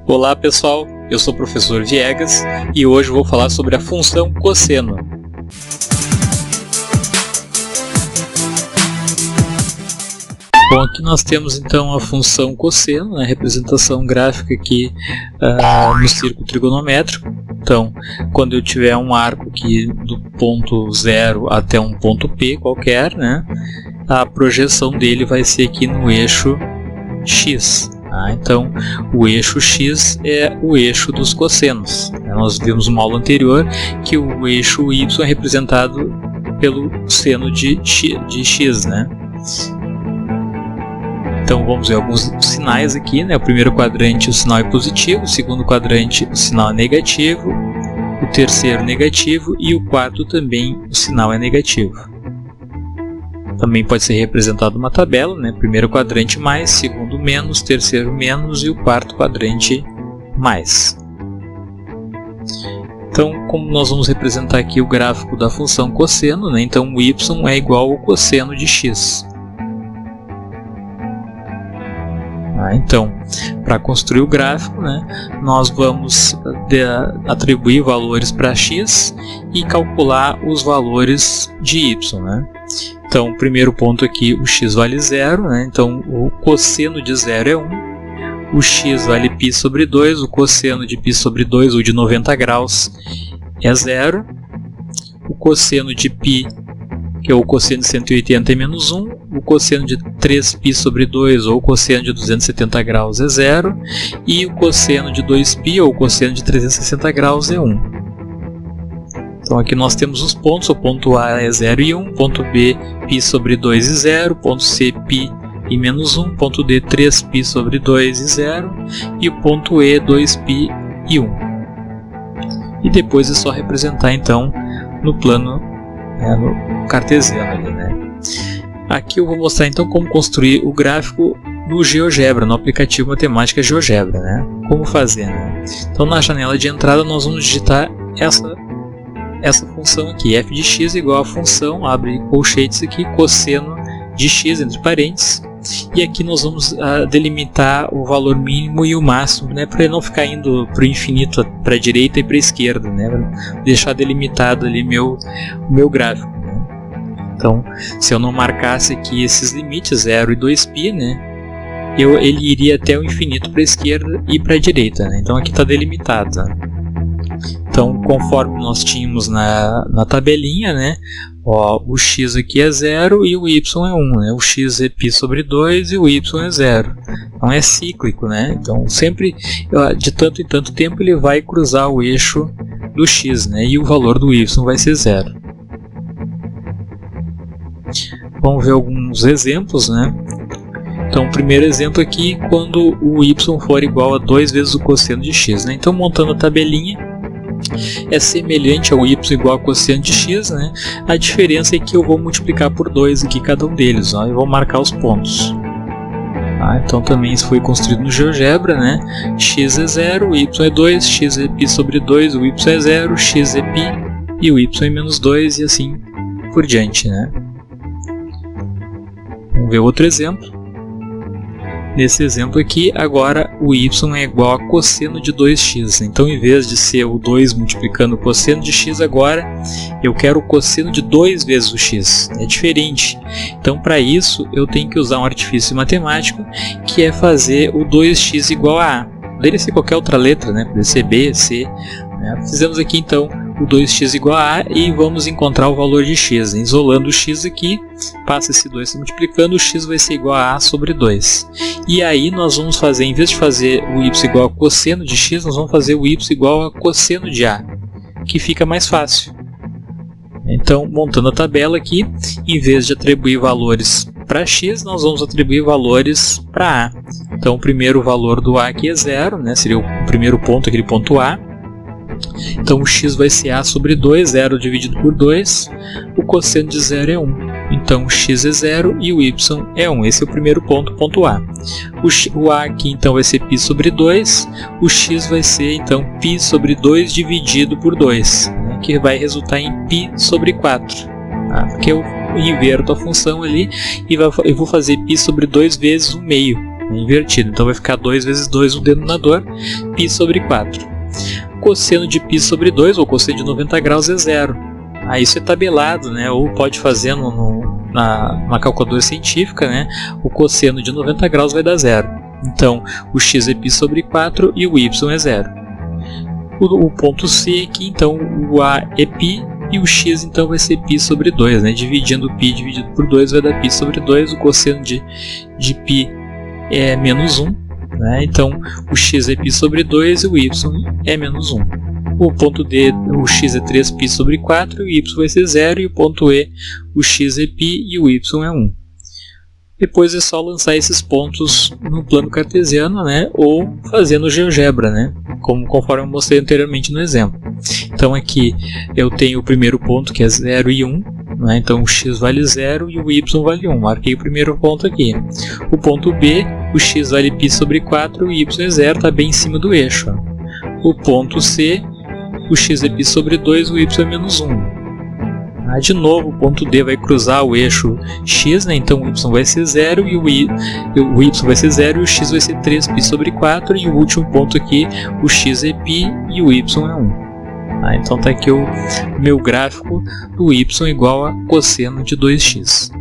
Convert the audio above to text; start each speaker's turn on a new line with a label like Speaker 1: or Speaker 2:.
Speaker 1: Olá pessoal, eu sou o professor Viegas e hoje vou falar sobre a função cosseno. Bom, aqui nós temos então a função cosseno, a representação gráfica aqui no círculo trigonométrico. Então, quando eu tiver um arco aqui do ponto 0 até um ponto P qualquer, né, a projeção dele vai ser aqui no eixo X. Então, o eixo X é o eixo dos cossenos. Nós vimos numa aula anterior que o eixo Y é representado pelo seno de X, né? Então, vamos ver alguns sinais aqui, né? O primeiro quadrante o sinal é positivo, o segundo quadrante o sinal é negativo, o terceiro negativo e o quarto também o sinal é negativo. Também pode ser representado uma tabela, né? Primeiro quadrante mais, segundo menos, terceiro menos e o quarto quadrante mais. Então, como nós vamos representar aqui o gráfico da função cosseno, né? Então o y é igual ao cosseno de x. Então, para construir o gráfico, né, nós vamos atribuir valores para x e calcular os valores de y, né? Então, o primeiro ponto aqui, o x vale 0, né? Então o cosseno de 0 é 1, o x vale π sobre 2, o cosseno de π sobre 2, ou de 90 graus, é 0, o cosseno de π, que é o cosseno de 180, é menos 1, o cosseno de 3π sobre 2, ou o cosseno de 270 graus, é 0, e o cosseno de 2π, ou o cosseno de 360 graus, é 1. Então aqui nós temos os pontos, o ponto A é 0 e 1, ponto B, π sobre 2 e 0, ponto C, π e menos 1, ponto D, 3π sobre 2 e 0, e o ponto E, 2π e 1. E depois é só representar então no plano, no cartesiano ali, né? Aqui eu vou mostrar então como construir o gráfico no GeoGebra, no aplicativo Matemática GeoGebra, né? Como fazer, né? Então na janela de entrada nós vamos digitar essa função aqui, f de x igual a função, abre colchetes aqui, cosseno de x entre parênteses, e aqui nós vamos delimitar o valor mínimo e o máximo, né, para ele não ficar indo para o infinito, para a direita e para a esquerda, né, deixar delimitado ali o meu gráfico, né. Então, se eu não marcasse aqui esses limites, 0 e 2π, né, ele iria até o infinito para a esquerda e para a direita, né. Então aqui está delimitado, né. Então, conforme nós tínhamos na tabelinha, né, o x aqui é 0 e o y é 1, né, o x é π sobre 2 e o y é 0. Então é cíclico, né, então sempre de tanto em tanto tempo ele vai cruzar o eixo do x, né, e o valor do y vai ser 0. Vamos ver alguns exemplos, né. Então, o primeiro exemplo aqui, quando o y for igual a 2 vezes o cosseno de x, né. Então, montando a tabelinha, é semelhante ao y igual a cosseno de x, né? A diferença é que eu vou multiplicar por 2 aqui cada um deles, ó, e vou marcar os pontos. Então também isso foi construído no GeoGebra, né? X é 0, y é 2, x é π sobre 2, o y é 0, x é π e o y é menos 2 e assim por diante, né? Vamos ver outro exemplo. Nesse exemplo aqui, agora o y é igual a cosseno de 2x. Então, em vez de ser o 2 multiplicando o cosseno de x, agora eu quero o cosseno de 2 vezes o x. É diferente. Então, para isso, eu tenho que usar um artifício matemático, que é fazer o 2x igual a a. Poderia ser qualquer outra letra, né? Poderia ser b, c. Né? Fizemos aqui, então, o 2x igual a a e vamos encontrar o valor de x. Isolando o x aqui, passa esse 2 multiplicando, o x vai ser igual a sobre 2. E aí nós vamos fazer, em vez de fazer o y igual a cosseno de x, nós vamos fazer o y igual a cosseno de a, que fica mais fácil. Então, montando a tabela aqui, em vez de atribuir valores para x, nós vamos atribuir valores para a. Então, o primeiro valor do a aqui é 0, né? Seria o primeiro ponto, aquele ponto a. Então o x vai ser a sobre 2, 0 dividido por 2, o cosseno de 0 é 1. Então o x é 0 e o y é 1. Esse é o primeiro ponto, ponto A. O a aqui então vai ser π sobre 2, o x vai ser então π sobre 2 dividido por 2, né, que vai resultar em π sobre 4. Porque eu inverto a função ali e eu vou fazer π sobre 2 vezes o meio. invertido. Então vai ficar 2 vezes 2 no denominador, π sobre 4. Cosseno de π sobre 2, ou cosseno de 90 graus, é 0. Isso é tabelado, né? Ou pode fazer na calculadora científica, né? O cosseno de 90 graus vai dar 0. Então, o x é π sobre 4 e o y é 0. O ponto C aqui, então, o A é π e o x então vai ser π sobre 2, né? Dividindo π dividido por 2 vai dar π sobre 2, o cosseno de π é menos 1, né? Então, o x é π sobre 2 e o y é menos 1. O ponto D, o x é 3π sobre 4 e o y vai ser 0, e o ponto E, o x é π e o y é 1. Depois é só lançar esses pontos no plano cartesiano, né? Ou fazendo GeoGebra, né? Conforme eu mostrei anteriormente no exemplo. Então aqui eu tenho o primeiro ponto, que é 0 e 1, né? Então o x vale 0 e o y vale 1. Marquei o primeiro ponto aqui. O ponto B, o x vale π sobre 4 e o y é 0, está bem em cima do eixo. O ponto C, o x é π sobre 2 e o y é menos 1. De novo, o ponto D vai cruzar o eixo x, né? Então o y vai ser 0 e o y vai ser 0 e o x vai ser 3π sobre 4, e o último ponto aqui, o x é π e o y é 1. Então está aqui o meu gráfico do y igual a cosseno de 2x.